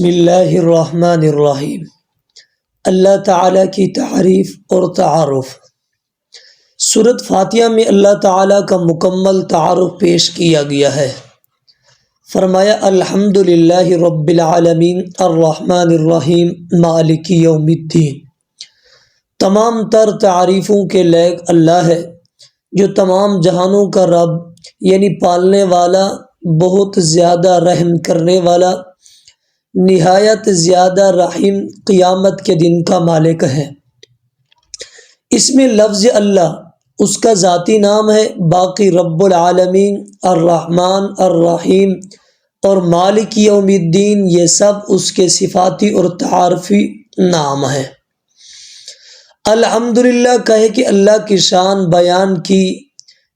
بسم اللہ الرحمن الرحیم۔ اللہ تعالیٰ کی تعریف اور تعارف۔ سورۃ فاتحہ میں اللہ تعالیٰ کا مکمل تعارف پیش کیا گیا ہے۔ فرمایا الحمد للہ رب العالمین الرحمن الرحیم مالک یوم الدین۔ تمام تر تعریفوں کے لائق اللہ ہے جو تمام جہانوں کا رب یعنی پالنے والا، بہت زیادہ رحم کرنے والا، نہایت زیادہ رحیم، قیامت کے دن کا مالک ہے۔ اس میں لفظ اللہ اس کا ذاتی نام ہے، باقی رب العالمین، الرحمن، الرحیم اور مالک یوم الدین یہ سب اس کے صفاتی اور تعارفی نام ہیں۔ الحمدللہ کہے کہ اللہ کی شان بیان کی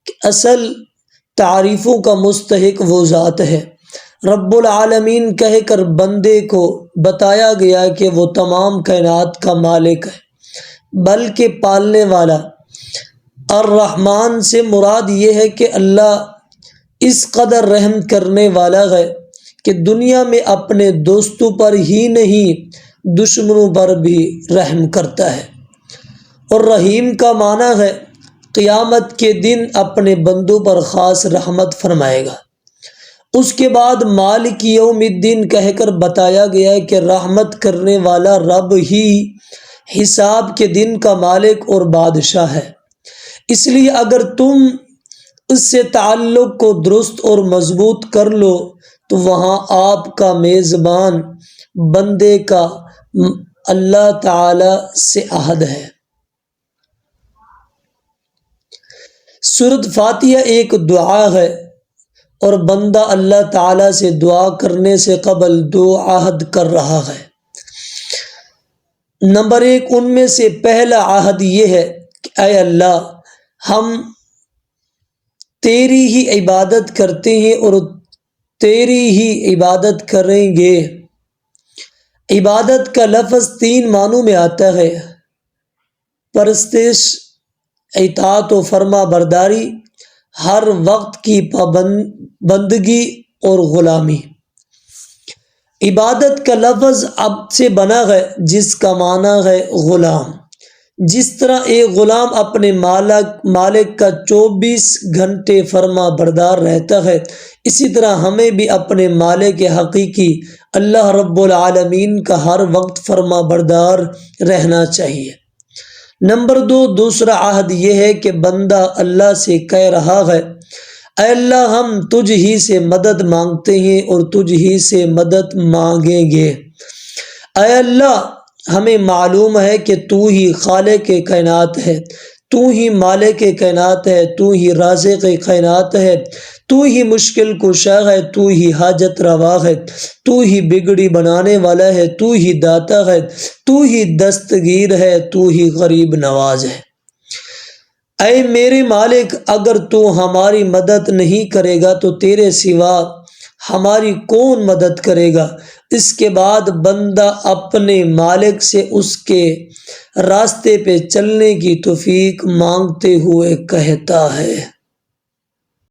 کہ اصل تعریفوں کا مستحق وہ ذات ہے۔ رب العالمین کہہ کر بندے کو بتایا گیا کہ وہ تمام کائنات کا مالک ہے بلکہ پالنے والا۔ الرحمن سے مراد یہ ہے کہ اللہ اس قدر رحم کرنے والا ہے کہ دنیا میں اپنے دوستوں پر ہی نہیں دشمنوں پر بھی رحم کرتا ہے، اور رحیم کا معنی ہے قیامت کے دن اپنے بندوں پر خاص رحمت فرمائے گا۔ اس کے بعد مالک یوم الدین کہہ کر بتایا گیا ہے کہ رحمت کرنے والا رب ہی حساب کے دن کا مالک اور بادشاہ ہے۔ اس لیے اگر تم اس سے تعلق کو درست اور مضبوط کر لو تو وہاں آپ کا میزبان بندے کا اللہ تعالی سے عہد ہے۔ سورۃ فاتحہ ایک دعا ہے اور بندہ اللہ تعالیٰ سے دعا کرنے سے قبل دو عہد کر رہا ہے۔ نمبر 1 ان میں سے پہلا عہد یہ ہے کہ اے اللہ ہم تیری ہی عبادت کرتے ہیں اور تیری ہی عبادت کریں گے۔ عبادت کا لفظ 3 معنوں میں آتا ہے: پرستش، اطاعت و فرما برداری، ہر وقت کی بندگی اور غلامی۔ عبادت کا لفظ عبد سے بنا ہے جس کا معنی ہے غلام۔ جس طرح ایک غلام اپنے مالک کا 24 گھنٹے فرما بردار رہتا ہے، اسی طرح ہمیں بھی اپنے مالک حقیقی اللہ رب العالمین کا ہر وقت فرما بردار رہنا چاہیے۔ نمبر 2 دوسرا عہد یہ ہے کہ بندہ اللہ سے کہہ رہا ہے اے اللہ ہم تجھ ہی سے مدد مانگتے ہیں اور تجھ ہی سے مدد مانگیں گے۔ اے اللہ ہمیں معلوم ہے کہ تو ہی خالق کائنات ہے، تو ہی مالک کائنات ہے، تو ہی رازق کائنات ہے، تو ہی مشکل کشا ہے، تو ہی حاجت روا ہے، تو ہی بگڑی بنانے والا ہے، تو ہی داتا ہے، تو ہی دستگیر ہے، تو ہی غریب نواز ہے۔ اے میرے مالک اگر تو ہماری مدد نہیں کرے گا تو تیرے سوا ہماری کون مدد کرے گا؟ اس کے بعد بندہ اپنے مالک سے اس کے راستے پہ چلنے کی توفیق مانگتے ہوئے کہتا ہے